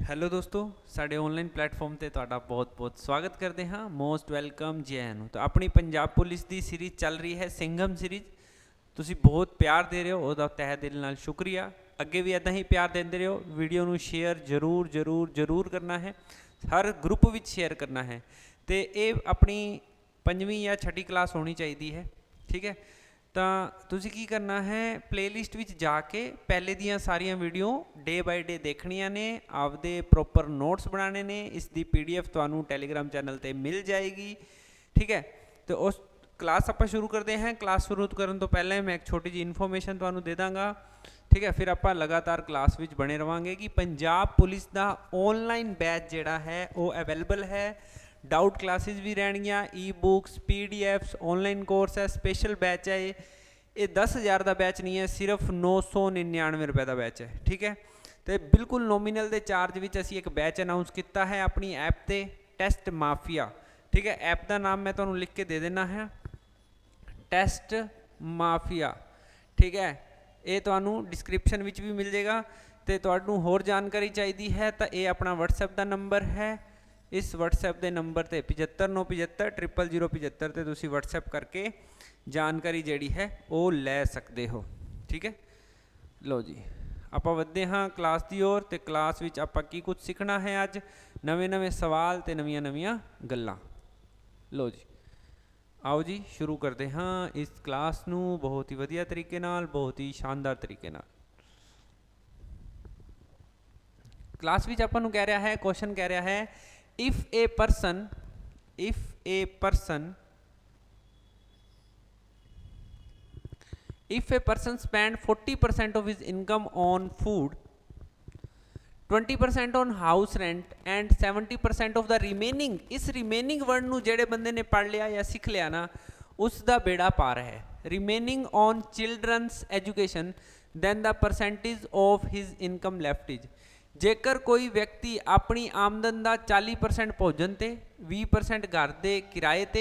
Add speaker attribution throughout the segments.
Speaker 1: Hello ਦੋਸਤੋ, ਸਾਡੇ online platform ਤੇ ਤੁਹਾਡਾ ਬਹੁਤ-ਬਹੁਤ ਸਵਾਗਤ ਕਰਦੇ ਹਾਂ। ਮੋਸਟ ਵੈਲਕਮ ਜੀ ਆਇਆਂ ਨੂੰ। ਤਾਂ ਆਪਣੀ ਪੰਜਾਬ ਪੁਲਿਸ ਦੀ ਸੀਰੀਜ਼ ਚੱਲ ਰਹੀ ਹੈ ਸਿੰਘਮ ਸੀਰੀਜ਼। ਤੁਸੀਂ ਬਹੁਤ ਪਿਆਰ ਦੇ ਰਹੇ ਹੋ, ਉਹਦਾ ਤਹਿ ਦਿਲ ਨਾਲ ਸ਼ੁਕਰੀਆ। ਅੱਗੇ ਵੀ ਇੱਦਾਂ ਹੀ ਪਿਆਰ ਦਿੰਦੇ ਰਹੋ। ਵੀਡੀਓ ਨੂੰ ਸ਼ੇਅਰ ਜ਼ਰੂਰ ਕਰਨਾ ਹੈ, ਹਰ ਗਰੁੱਪ ਵਿੱਚ ਸ਼ੇਅਰ ਕਰਨਾ ਹੈ। ਤੇ ਇਹ ਆਪਣੀ 5ਵੀਂ ਜਾਂ 6ਵੀਂ ਕਲਾਸ ਹੋਣੀ ਚਾਹੀਦੀ ਹੈ, ਠੀਕ ਹੈ। ਤਾਂ ਤੁਸੀਂ ਕੀ ਕਰਨਾ ਹੈ, ਪਲੇਲਿਸਟ ਵਿੱਚ ਜਾ ਕੇ ਪਹਿਲੇ ਦੀਆਂ ਸਾਰੀਆਂ ਵੀਡੀਓ ਡੇ ਬਾਈ ਡੇ ਦੇਖਣੀਆਂ ਨੇ, ਆਪਦੇ ਪ੍ਰੋਪਰ ਨੋਟਸ ਬਣਾਉਣੇ ਨੇ। ਇਸ ਦੀ PDF ਤੁਹਾਨੂੰ ਟੈਲੀਗ੍ਰਾਮ ਚੈਨਲ 'ਤੇ ਮਿਲ ਜਾਏਗੀ, ਠੀਕ ਹੈ। ਤੇ ਉਸ ਕਲਾਸ ਆਪਾਂ ਸ਼ੁਰੂ ਕਰਦੇ ਹਾਂ। ਕਲਾਸ ਸ਼ੁਰੂ ਕਰਨ ਤੋਂ ਪਹਿਲਾਂ ਮੈਂ ਇੱਕ ਛੋਟੀ ਜਿਹੀ ਇਨਫੋਰਮੇਸ਼ਨ ਤੁਹਾਨੂੰ ਦੇ ਦਾਂਗਾ, ਠੀਕ ਹੈ। ਫਿਰ ਆਪਾਂ ਲਗਾਤਾਰ ਕਲਾਸ ਵਿੱਚ ਬਣੇ ਰਵਾਂਗੇ ਕਿ ਪੰਜਾਬ ਪੁਲਿਸ ਦਾ ਆਨਲਾਈਨ ਬੈਚ ਜਿਹੜਾ ਹੈ ਉਹ ਅਵੇਲੇਬਲ ਹੈ। डाउट क्लासेस भी रहनियाँ, e books, PDFs, online course है, स्पेशल बैच है। ये 10,000 का बैच नहीं है, सिर्फ 999 रुपए का बैच है, ठीक है। तो बिल्कुल नोमीनल के चार्ज में असी एक बैच अनाउंस किया है अपनी ऐप ते, टेस्ट माफिया, ठीक है। ऐप का नाम मैं तुहानू लिख के दे देना है, टेस्ट माफिया, ठीक है। ये तुहानू डिस्क्रिप्शन में भी मिल जाएगा। तो तुहानू होर जानकारी चाहिए है तो ये अपना WhatsApp का नंबर है। इस WhatsApp के नंबर से 7597 000 075 तुसी WhatsApp करके जानकारी जिहड़ी है वो लै सकते हो, ठीक है। लो जी, आपां वधदे हाँ क्लास की ओर। तो क्लास विच आपां की कुछ सीखना है अज, नवे सवाल ते नवीं गल्लां। लो जी, आओ जी शुरू करते हाँ इस क्लास नू बहुत ही वधिया तरीके नाल, बहुत ही शानदार तरीके नाल। क्लास विच आपां नू कह रहा है, क्वेश्चन कह रहा है, if a person spend 40% of his income on food, 20% on house rent and 70% of the remaining, इस remaining word नू जेड़े बंदे ने पढ़ लिया या सीख लिया ना, उसका बेड़ा पार है। remaining on children's education, then the percentage of his income left is, जेकर कोई व्यक्ति अपनी आमदन का 40% भोजन ते, 20% घर के किराए ते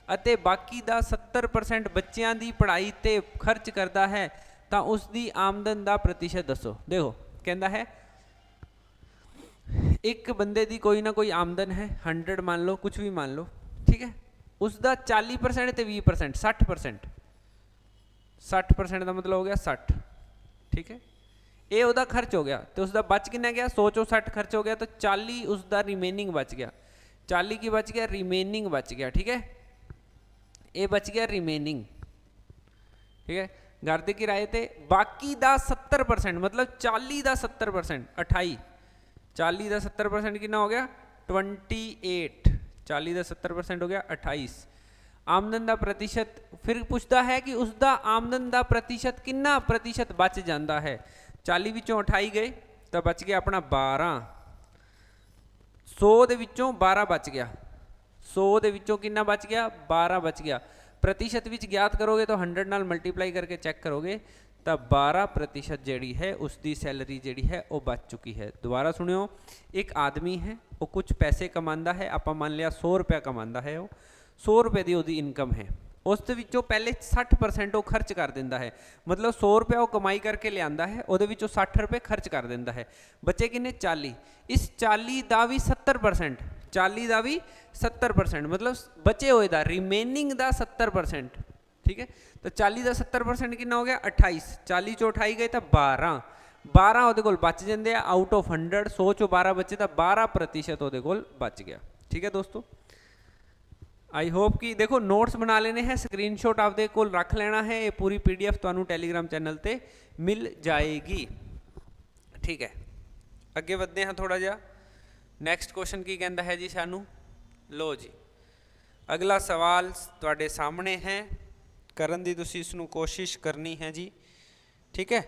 Speaker 1: अते बाकी का 70% बच्चों की पढ़ाई ते खर्च करता है, तो उसकी आमदन का प्रतिशत दसो। देखो कहता है एक बंदे की कोई ना कोई आमदन है, 100 मान लो, कुछ भी मान लो, ठीक है। उसका 40% ते 20%, 60%, 60% का मतलब हो गया 60, ठीक है। ये उसका खर्च हो गया, तो उसका बच कितना गया, 100 चो 60 खर्च हो गया, तो 40 उसका रिमेनिंग बच गया। 40 की बच गया, रिमेनिंग बच गया, ठीक है। ये बच गया रिमेनिंग, ठीक है। घर के किराए थे बाकी का 70%, मतलब 40 का 70%, 28, 40 का 70% कितना हो गया, 28, 40 का 70% हो गया 28। आमदन का प्रतिशत फिर पूछता है कि उसका आमदन का प्रतिशत कितना प्रतिशत बच जाता है। 40 विचों 28 गए तो बच गया अपना 12, 100 दे विचों 12 बच गया, 100 दे विचों कितना बच गया, 12 बच गया। प्रतिशत विच ज्ञात करोगे तो 100 नाल मल्टीप्लाई करके चेक करोगे तो 12% जिहड़ी है उसकी सैलरी जिहड़ी है वो बच चुकी है। दोबारा सुनियो, एक आदमी है वो कुछ पैसे कमांदा है, आप मान लिया 100 रुपया कमांदा है, वो 100 रुपये की उसकी इनकम है, उस विचों पहले 60% वो खर्च कर देंदा है, मतलब 100 रुपया वो कमाई करके लिया है, वो 60 रुपये खर्च कर देंदा है। बच्चे किन्ने 40, इस 40 का भी 70%, 40 का भी 70%, मतलब बचे हुए का रिमेनिंग का 70%, ठीक है। तो 40 का 70% कितना हो गया 28, 40 चो 28 गए तो 12, 12 वो कोल बच जाते हैं आउट ऑफ 100, 100 चो 12 बचे तो 12% वो कोल बच गया, ठीक है दोस्तों। आई होप कि देखो नोट्स बना लेने हैं, स्क्रीनशॉट आपदे कोल रख लेना है, ये पूरी PDF तुहानू टैलीग्राम चैनल ते मिल जाएगी, ठीक है। अगे बढ़ते हैं थोड़ा जा। नैक्सट क्वेश्चन की कहता है जी सानू, लो जी अगला सवाल तुहाडे सामने है, करन दी तुसीं इसनू कोशिश करनी है जी, ठीक है।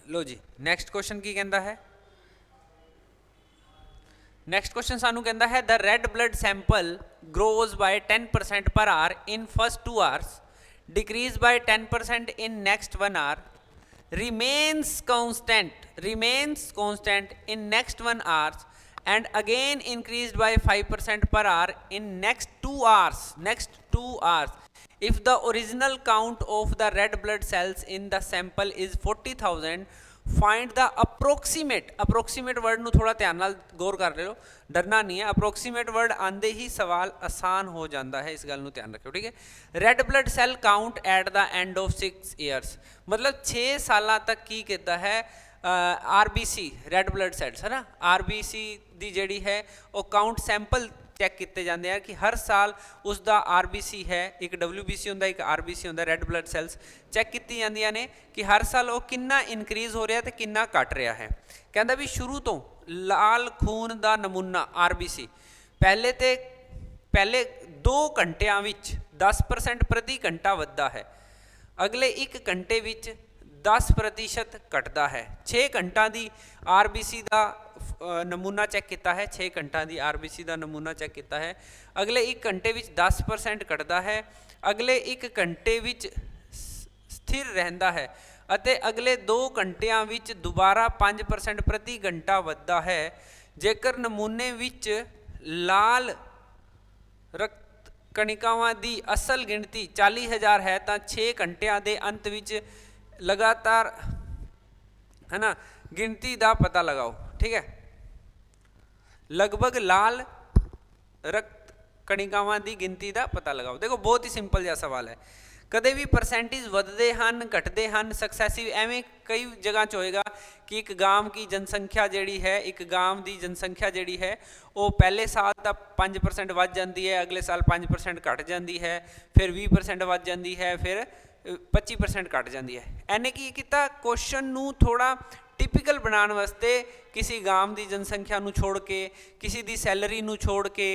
Speaker 1: लो जी नैक्सट क्वेश्चन की कहता है, नैक्सट क्वेश्चन सानू कहता है, the red blood sample grows bye 10% per hour in first 2 hours, decrease by 10% in next 1 hour, remains constant in next 1 hours and again increased by 5% per hour in next 2 hours. If the original count of the red blood cells in the sample is 40,000, find the approximate word ਨੂੰ ਥੋੜਾ ਧਿਆਨ ਨਾਲ ਗੌਰ ਕਰ ਲਿਓ, ਡਰਨਾ ਨਹੀਂ ਹੈ। approximate word ਆਂਦੇ ਹੀ ਸਵਾਲ ਆਸਾਨ ਹੋ ਜਾਂਦਾ ਹੈ, ਇਸ ਗੱਲ ਨੂੰ ਧਿਆਨ ਰੱਖਿਓ, ਠੀਕ ਹੈ। Red blood cell count at the end of 6 years, ਮਤਲਬ 6 ਸਾਲਾਂ ਤੱਕ ਕੀ ਕੀਤਾ ਹੈ, RBC ਰੈਡ ਬਲੱਡ ਸੈੱਲਸ ਹੈ ਨਾ, RBC ਦੀ ਜਿਹੜੀ ਹੈ ਉਹ ਕਾਊਂਟ ਸੈਂਪਲ ਚੈੱਕ ਕੀਤੇ ਜਾਂਦੇ ਆ ਕਿ ਹਰ ਸਾਲ ਉਸ ਦਾ RBC ਹੈ, ਇੱਕ WBC ਹੁੰਦਾ, ਇੱਕ RBC ਹੁੰਦਾ, ਰੈੱਡ ਬਲੱਡ ਸੈਲਸ ਚੈੱਕ ਕੀਤੀ ਜਾਂਦੀਆਂ ਨੇ ਕਿ ਹਰ ਸਾਲ ਉਹ ਕਿੰਨਾ ਇਨਕਰੀਜ਼ ਹੋ ਰਿਹਾ ਤੇ ਕਿੰਨਾ ਘਟ ਰਿਹਾ ਹੈ। ਕਹਿੰਦਾ ਵੀ ਸ਼ੁਰੂ ਤੋਂ ਲਾਲ ਖੂਨ ਦਾ ਨਮੂਨਾ RBC ਪਹਿਲੇ 2 ਘੰਟਿਆਂ ਵਿੱਚ 10% ਪ੍ਰਤੀ ਘੰਟਾ ਵੱਧਦਾ ਹੈ, ਅਗਲੇ 1 ਘੰਟੇ ਵਿੱਚ 10% ਘਟਦਾ ਹੈ। 6 ਘੰਟਾ ਦੀ RBC ਦਾ ਨਮੂਨਾ ਚੈੱਕ ਕੀਤਾ ਹੈ, 6 ਘੰਟਾ ਦੀ RBC ਦਾ ਨਮੂਨਾ ਚੈੱਕ ਕੀਤਾ ਹੈ, ਅਗਲੇ 1 ਘੰਟੇ ਵਿੱਚ 10% ਘਟਦਾ ਹੈ, ਅਗਲੇ 1 ਘੰਟੇ ਵਿੱਚ ਸਥਿਰ ਰਹਿੰਦਾ ਹੈ ਅਤੇ ਅਗਲੇ 2 ਘੰਟਿਆਂ ਵਿੱਚ ਦੁਬਾਰਾ 5% ਪ੍ਰਤੀ ਘੰਟਾ ਵੱਧਦਾ ਹੈ। ਜੇਕਰ ਨਮੂਨੇ ਵਿੱਚ ਲਾਲ ਰਕਤ ਕਣਿਕਾਵਾਂ ਦੀ ਅਸਲ ਗਿਣਤੀ 40,000 ਹੈ ਤਾਂ 6 ਘੰਟਿਆਂ ਦੇ ਅੰਤ ਵਿੱਚ ਲਗਾਤਾਰ है ना गिनती का पता लगाओ, ठीक है। लगभग लाल रक्त कणिकावां की गिनती का पता लगाओ। देखो बहुत ही सिंपल जहा सवाल है, कदे भी परसेंटेज वधदे हन घटदे हन सक्सैसिव एवें कई जगह च होएगा कि एक गांव की जनसंख्या जिहड़ी है, एक गांव की जनसंख्या जिहड़ी है वो पहले साल तो 5% वध जाती है, अगले साल 5% घट जाती है, फिर 20% वध जाती है, फिर 25% घट जाती है। इन्हें की किया, क्वेश्चन नू थोड़ा टिपिकल बनाने वास्ते किसी गांव की जनसंख्या नू छोड़ के, किसी की सैलरी नू छोड़ के,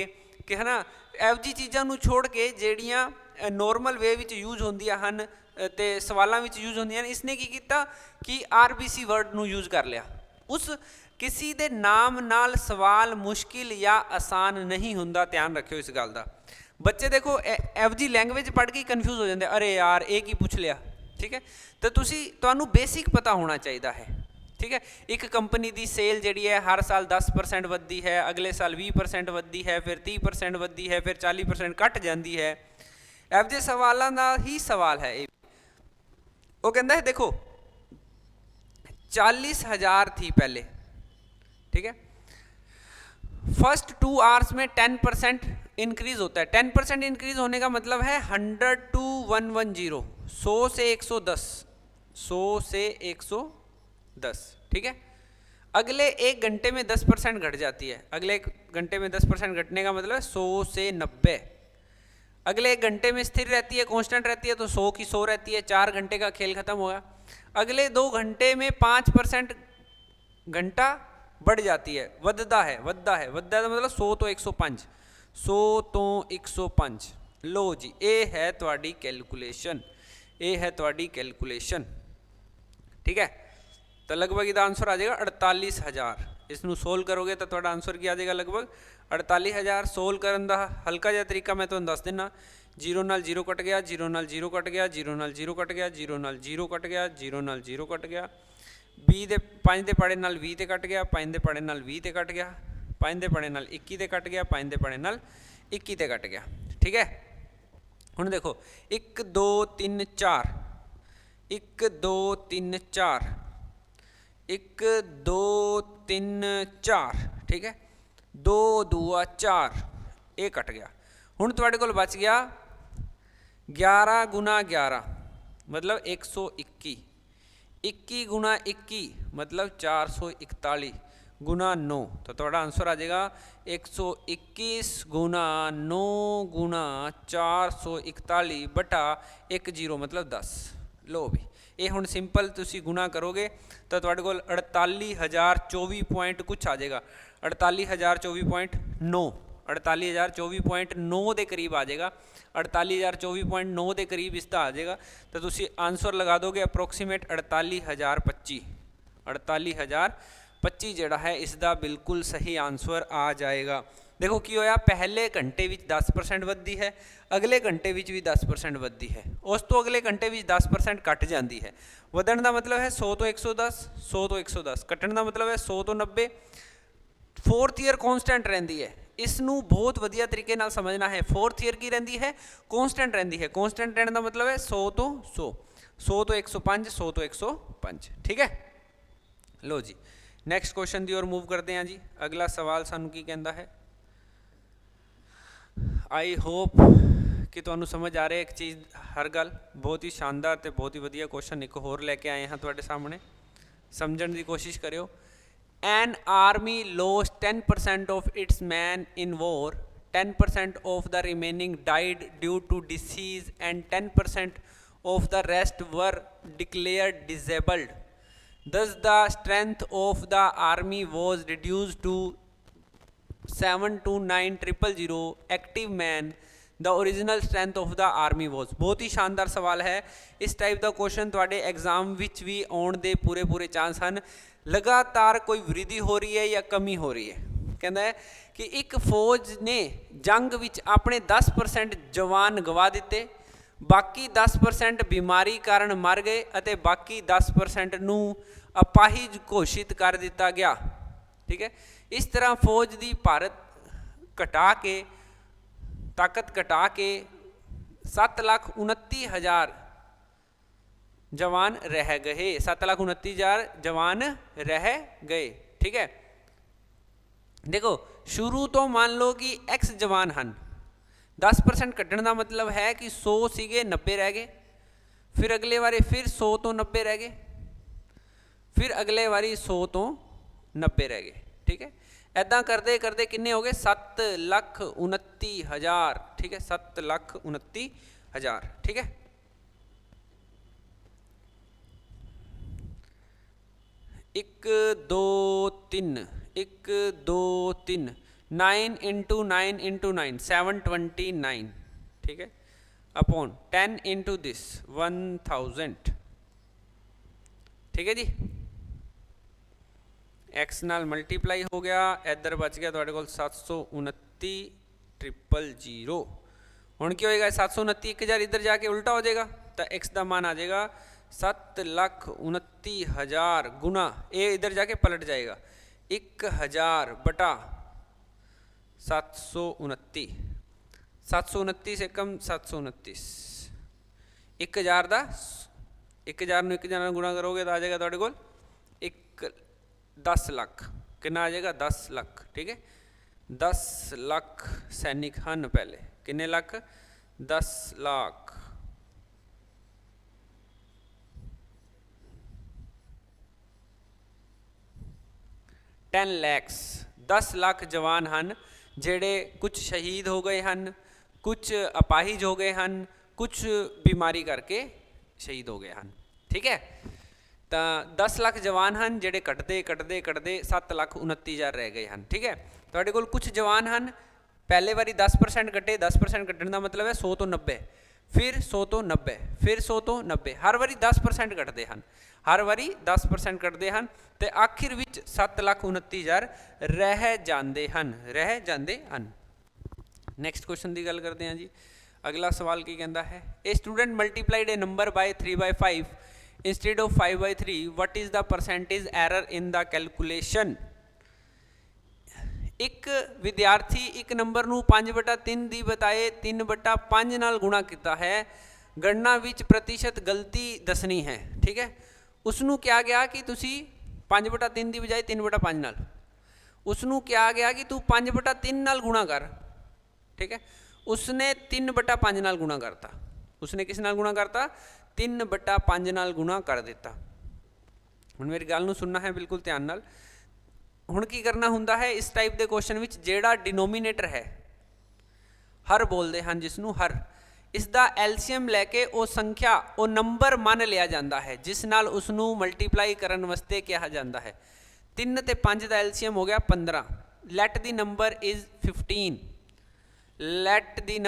Speaker 1: कि है ना एहो जी चीज़ों नू छोड़ के जिहड़ियां नॉर्मल वे विच यूज होंदियां हन ते सवालों विच यूज होंदियां, इसने की किया कि RBC वर्ड नू यूज कर लिया। उस किसी दे नाम नाल सवाल मुश्किल या आसान नहीं हुंदा, ध्यान रखियो इस गल का। बच्चे देखो एहो जी लैंग्वेज पढ़ के कन्फ्यूज हो जाते, अरे यार ये की पूछ लिया, ठीक है। तो तुहानू बेसिक पता होना चाहिए है, ठीक है। एक कंपनी की सेल जिहड़ी है हर साल 10% वधदी है, अगले साल 20% वधदी है, फिर 30% वधदी है, फिर 40% घट जाती है। इहो जे सवालों का ही सवाल है। वो कहता है देखो 40,000 थी पहले, ठीक है। फर्स्ट 2 आवर्स में 10% इंक्रीज होता है। 10% इंक्रीज होने का मतलब है 100 to 110, 100 से 110, 100 से 110, ठीक है। अगले 1 घंटे में 10% घट जाती है, अगले 1 घंटे में 10% घटने का मतलब है 100 से 90। अगले 1 घंटे में स्थिर रहती है, कांस्टेंट रहती है, तो 100 की 100 रहती है, 4 घंटे का खेल खत्म होगा। अगले 2 घंटे में 5% घंटा बढ़ जाती है, वधदा है का मतलब 100 तो 105, 100 तो 105। लो जी ये है तुहाडी कैलकुलेशन, ये है तुहाडी कैलकुलेशन, ठीक है। तो लगभग इसका आंसर आ जाएगा 48,000। इसनू सोल्व करोगे तो तुहाडा आंसर क्या आ जाएगा, लगभग 48,000। सोल्व करने का हल्का जिहा तरीका मैं तुहानू दस देना, 0 नाल 0 कट गया, 0 नाल 0 कट गया, 0 नाल 0 कट गया, 0 नाल 0 कट गया, 0 नाल 0 कट गया, 5 दे पाड़े नाल 20 ते कट गया, 5 दे पाड़े नाल 20 ते कट गया, 5 दे पाड़े नाल 21 ते कट गया, 5 दे पाड़े नाल 21 ते कट गया, ठीक है। हुण देखो 1 2 3 4, 1 2 3 4, 1 2 3 4, ठीक है। 2 2 4 ये कट गया। हुण तुहाडे कोल बच गया 11 गुना 11 मतलब 121, 21 गुना 21 मतलब 441 गुना 9, तो थोड़ा आंसर आ जाएगा 121 गुना 9 गुना 441 बटा 10 मतलब 10। लो भी ये हुण सिंपल तुसी गुना करोगे तो तुहाडे कोल 48,024 पॉइंट कुछ आ जाएगा, 48,024.9, 48,024.9 के करीब आ जाएगा, 48,024.9 के करीब इसका आ जाएगा। तो तुसी आंसर लगा दोगे अप्रोक्सीमेट 48,025, 48,025 जोड़ा है इसका बिल्कुल सही आंसर आ जाएगा। देखो की होया, पहले घंटे विच 10% वधदी है, अगले घंटे विच भी 10% वधदी है, उस तो अगले घंटे विच 10% घट जाती है। वधण का मतलब है 100 तो 110, 100 तो 110, घटण का मतलब है 100 तो 90। फोर्थ ईयर कॉन्सटेंट रहिंदी है, इसनू बहुत वधिया तरीके नाल समझना है। फोर्थ ईयर की रहिंदी है, कॉन्सटेंट रहिंदी है। कॉन्सटेंट रहने का मतलब है 100 तो 100, 100 तो 105, 100 तो 105, ठीक है। लो जी नैक्सट क्वेश्चन की ओर मूव करते हैं जी। अगला सवाल सानू की कहता है, आई होप कि तुहानू समझ आ रही है एक चीज़, हर गल। बहुत ही शानदार तो बहुत ही वधिया क्वेश्चन एक होर लैके आए हैं तुहाडे सामने, समझण की कोशिश करियो। An army lost 10% of its men in war, 10% of the remaining died due to disease, and 10% of the rest were declared disabled. Thus, the strength of the army was reduced to 729,000 active men. The original strength of the army was। बहुत ही शानदार सवाल है। इस type का question थोड़े exam विच भी आने के पूरे पूरे चांस हैं। लगातार कोई वृद्धि हो रही है या कमी हो रही है। कहता है कि एक फौज ने जंग विच अपने 10% जवान गवा दिते, बाकी 10% बीमारी कारण मर गए और बाकी 10% नू अपाहिज घोषित कर दिता गया। ठीक है, इस तरह फौज की भारत घटा के ताकत घटा के 7,29,000 जवान रह गए, 7,29,000 जवान रह गए। ठीक है, देखो शुरू तो मान लो कि एक्स जवान हैं, 10% घटने का मतलब है कि 100 सीगे 90 रह गए, फिर अगले बारी फिर 100 तो 90 रह गए, फिर अगले बारी 100 तो 90 रह गए। ठीक है, ऐदा करते करते किन्ने हो गए 7,29,000। ठीक है, 7,29,000। ठीक है, एक दो तीन, एक दो तीन, 9 × 9 × 9 729। ठीक है, अपॉन 10 × दिस 1000। ठीक है जी, एक्स नाल मल्टीप्लाई हो गया, इधर बच गया थोड़े को 729,000। हुण की होएगा 729 1000 इधर जाके उल्टा हो जाएगा, तो एक्स का मान आ जाएगा 7,29,000 गुना ये इधर जाके पलट जाएगा 1000 बटा 729। 729 से कम 729, 1000 का 1000 गुणा करोगे तो आ जाएगा थोड़े को 10 लाख। कितना आ जाएगा 10 लाख। ठीक है, 10 लाख सैनिक हैं पहले, किन्ने लाख 10 लाख। टेन लैक्स 10 लाख जवान हैं जेड़े कुछ शहीद हो गए हैं, कुछ अपाहिज हो गए हैं, कुछ बीमारी करके शहीद हो गए हैं। ठीक है, तो 10 लाख जवान हैं जेड़े कटते कटते कटते 7,29,000 रह गए हैं। ठीक है, तुहाडे कोल कुछ जवान हैं पहले बारी 10% कटे, 10% कटने का मतलब है 100 तो 90, फिर 100 तो 90, फिर 100 तो 90, हर बारी 10% कटते हैं, हर बारी 10% कटते हैं, तो आखिर विच 7,29,000 रह जाते हैं, रह जाते हैं। नैक्सट क्वेश्चन की गल करते हैं जी। अगला सवाल की कहता है, a student multiplied A number by 3/5 instead of 5/3, what is the percentage error in the calculation. एक विद्यार्थी एक नंबर नू 5/3 की बताए 3/5 नाल गुणा किया है, गणना विच प्रतिशत गलती दसनी है। ठीक है, उसनू क्या गया कि तुसी 5/3 की बजाय 3/5 नाल, उसनू क्या गया कि तू 5/3 नाल गुणा कर। ठीक है, उसने 3/5 नाल गुणा करता, उसने किस नाल गुणा करता 3/5 नाल गुणा कर दिता। हुण मेरी गल नूं सुनना है बिल्कुल ध्यान नाल। हुण की करना हुंदा है इस टाइप के क्वेश्चन विच, जेड़ा डिनोमीनेटर है हर बोलते हैं जिसनू हर, इसका एलसीएम लैके वो संख्या वो नंबर मान लिया जाता है जिस नाल उसनू मल्टीप्लाई करन वास्ते कहा जाता है। 3 ते 5 का एलसीएम हो गया 15। Let the number is 15, let the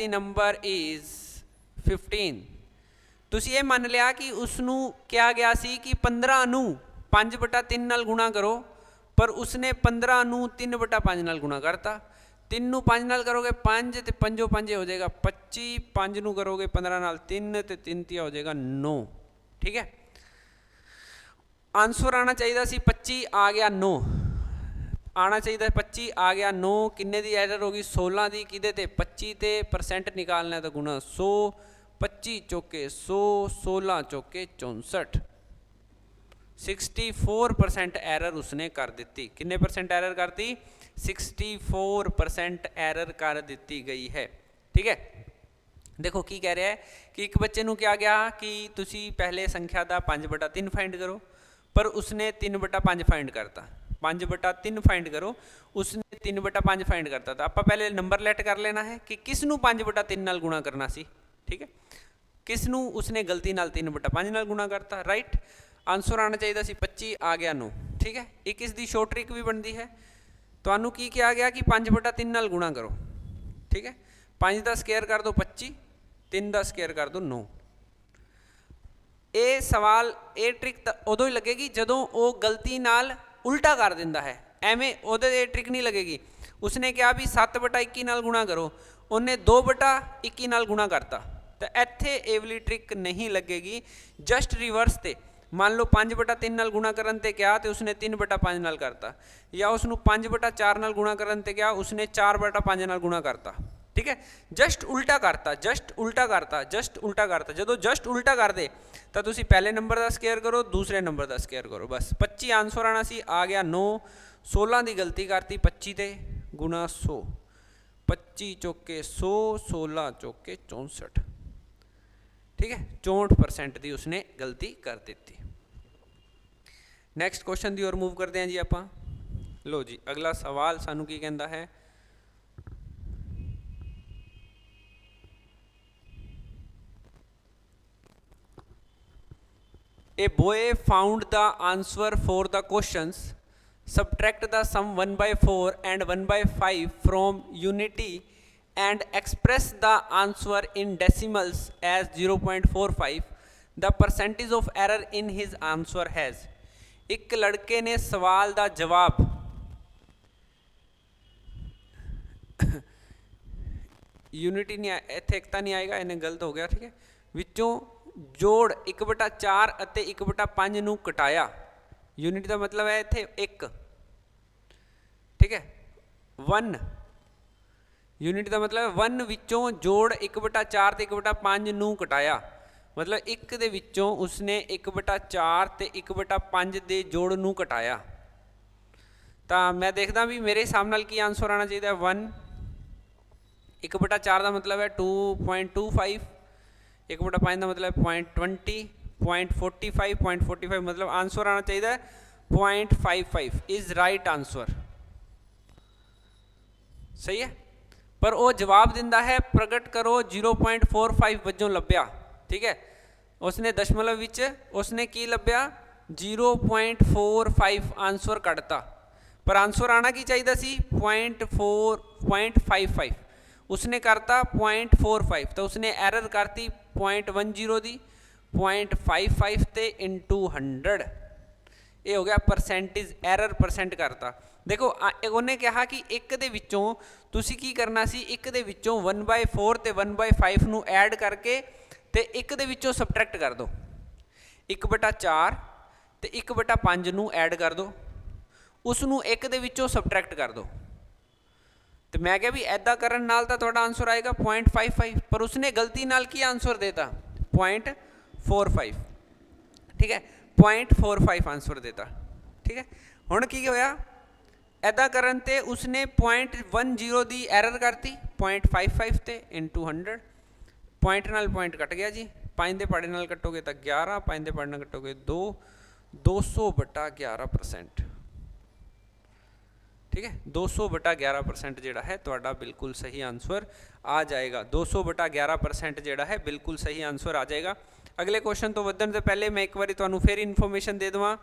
Speaker 1: number is 15। तुसी ये मान लिया कि उसनू क्या गया सी कि 15 नू 5/3 नाल गुणा करो, पर उसने 15 ਨੂੰ 3/5 ਨਾਲ ਗੁਣਾ ਕਰਤਾ। 3 ਨੂੰ 5 ਨਾਲ ਕਰੋਗੇ 5 ਤੇ 5 5 ਹੋ ਜਾਏਗਾ 25, 5 ਨੂੰ ਕਰੋਗੇ 15 ਨਾਲ 3 ਤੇ 3 ਤੀਆ ਹੋ ਜਾਏਗਾ 9। ठीक है, आंसर आना चाहिए सी 25, आ गया 9। आना चाहिए 25, आ गया 9। किन्ने दी एरर होगी 16 दी, किदे ते 25 ते परसेंट निकालना है तो गुना 100, 25 चौके 100, 16 चौके 64, 64% एरर उसने कर दी। किन्ने परसेंट एरर कर दी? 64% एरर कर दी गई है। ठीक है, देखो की कह रहा है कि एक बच्चे नूं क्या गया कि तुसी पहले संख्या का 5/3 फाइंड करो, पर उसने 3/5 फाइंड करता। 5/3 फाइंड करो, उसने 3/5 फाइंड करता। तो आप पहले नंबर लेट कर लेना है कि किस नूं 5/3 नाल गुणा करना सी। ठीक है, किस नूं उसने गलती नाल 3/5 नाल गुणा करता। राइट, आंसर आना चाहिए सी 25, आ गया 9। ठीक है, एक इसकी शॉर्ट ट्रिक भी बनती है। तुहानू की कहा गया कि 5/3 नाल गुणा करो। ठीक है, 5 का स्केयर कर दो 25, 3 का स्केयर कर दो 9। ये सवाल ये ट्रिक उदों ही लगेगी जदों वो गलती नाल उल्टा कर दिंदा है। एवें उहदे ये ट्रिक नहीं लगेगी। उसने कहा भी 7/21 नाल गुणा करो, उन्हें 2/21 नाल गुणा करता, तो इत्थे ये वाली ट्रिक नहीं लगेगी। जस्ट रिवर्स ते मान लो 5/3 नाल गुणा करन ते क्या तो उसने 3/5 नाल करता, या उसनू 5/4 नाल गुणा करन ते क्या उसने 4/5 नाल गुणा करता। ठीक है, जस्ट उल्टा करता, जस्ट उल्टा करता, जस्ट उल्टा करता। जो जस्ट उल्टा कर दे तो तुसी पहले नंबर का स्केयर करो, दूसरे नंबर का स्केयर करो, बस। 25 आंसर आना सी, आ गया 9। 16 की गलती करती 25 ते गुणा 100, 25 चौके 100, 16 चौके 64। ठीक है, 64% की उसने गलती कर दी। नैक्सट क्वेश्चन की ओर मूव करते हैं जी आप। लो जी, अगला सवाल सानू की कहता है, A boy found the answer for the questions. Subtract the sum 1/4 and 1/5 from unity and express the answer in decimals as 0.45. The percentage of error in his answer has. एक लड़के ने सवाल का जवाब यूनिटी नहीं इत्थे एकता नहीं आएगा, इन्हें गलत हो गया। ठीक है, विचों जोड़ 1/4 ਅਤੇ 1/5 ਨੂੰ ਘਟਾਇਆ। यूनिट का मतलब है इत्थे 1। ठीक है, 1 यूनिट का मतलब है 1 विचों जोड़ 1/4 ਤੇ 1/5 ਨੂੰ ਘਟਾਇਆ। मतलब 1 ਦੇ ਵਿੱਚੋਂ उसने 1/4 ਤੇ 1/5 ਦੇ जोड़ ਨੂੰ ਘਟਾਇਆ। तो मैं देखदा भी मेरे हिसाब नाल की आंसर आना चाहिए 1। 1/4 का मतलब है 2.25, 1/5 का मतलब 0.20, 0.45, 0.45 मतलब आंसर आना चाहिए 0.55 इज राइट आंसर। सही है, पर वो जवाब दिंदा है प्रगट करो 0.45 वजों लभ्या। ठीक है, उसने दशमलव विच उसने की लभ्या 0.45 आंसर कटता, पर आंसर आना की चाहिए सी 0.55। उसने करता 0.45, तो उसने एरर करती 0.10 दी 0.55 ते इंटू 100। ये हो गया परसेंटेज एरर परसेंट करता। देखो उन्हें कहा कि एक दे विचों तुसी की करना सी, एक दे विचों 1/4 ते 1/5 नू ऐड करके ते एक दे विचों सबट्रैक्ट कर दो। 1/4 ते 1/5 नू ऐड कर दो, उसनू एक दे विचों सबट्रैक्ट कर दो। तो मैं क्या भी ऐदा करन नाल तां तुहाडा आंसर आएगा 0.55, पर उसने गलती नाल की आंसर देता 0.45। ठीक है, 0.45 आंसर देता। ठीक है, हुण की होया ऐदा करन ते उसने 0.10 दी एरर करती 0.55 ते इंटू 100। पॉइंट नाल पॉइंट कट गया जी, 5 दे पहाड़े नाल कटोगे तो 11, 5 दे पहाड़े नाल कटोगे 2, 200/11%। ठीक है, 200/11% जोड़ा है तो बिल्कुल सही आंसर आ जाएगा। 200/11% जोड़ा है बिल्कुल सही आंसर आ जाएगा। अगले क्वेश्चन तो वधन से पहले मैं एक बार तुहानू फिर इन्फॉर्मेशन दे देवां।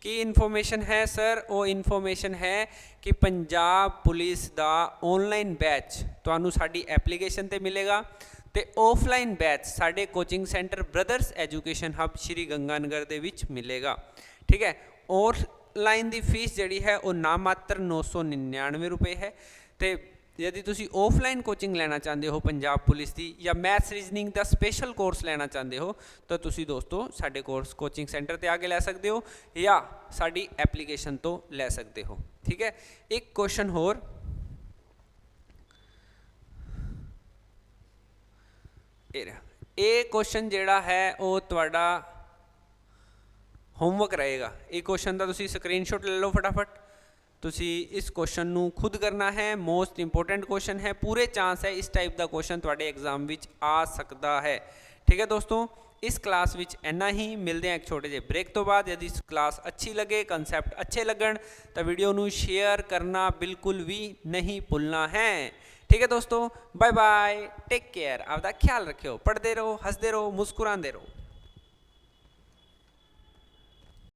Speaker 1: की इन्फॉर्मेशन है सर? वो इन्फॉर्मेशन है कि पंजाब पुलिस का ऑनलाइन बैच तुहानू साडी एप्लीकेशन ते मिलेगा, तो ऑफलाइन बैच साडे coaching centre brothers education hub Shri Ganganagar दे विच मिलेगा। ठीक है, और ऑनलाइन की फीस जी है वो ना मात्र 999 रुपये है। तो यदि तुसी ऑफलाइन कोचिंग लेना चाहते हो पंजाब पुलिस की या मैथ्स रीजनिंग का स्पेशल कोर्स लेना चाहते हो तो तुसी दोस्तों साडे कोर्स कोचिंग सेंटर ते आके ले सकते हो या साडी एप्लीकेशन तो ले सकते हो। ठीक है, एक क्वेश्चन होर, ये क्वेश्चन जिहड़ा है वो तुहाडा होमवर्क रहेगा। ये क्वेश्चन का तुसी स्क्रीनशॉट ले लो फटाफट। तुसी इस क्वेश्चन नू खुद करना है, मोस्ट इंपोर्टेंट क्वेश्चन है, पूरे चांस है इस टाइप का क्वेश्चन तुहाडे एग्जाम विच आ सकता है। ठीक है दोस्तों, इस क्लास विच इन्ना ही, मिलते हैं एक छोटे जे ब्रेक तो बाद। यदि क्लास अच्छी लगे, कंसैप्ट अच्छे लगन तो वीडियो नू शेयर करना बिल्कुल भी नहीं भूलना है। ठीक है दोस्तों, बाय बाय, टेक केयर, आपका ख्याल रखियो, पढ़ते रहो, हंसते रहो, मुस्कुराते रहो।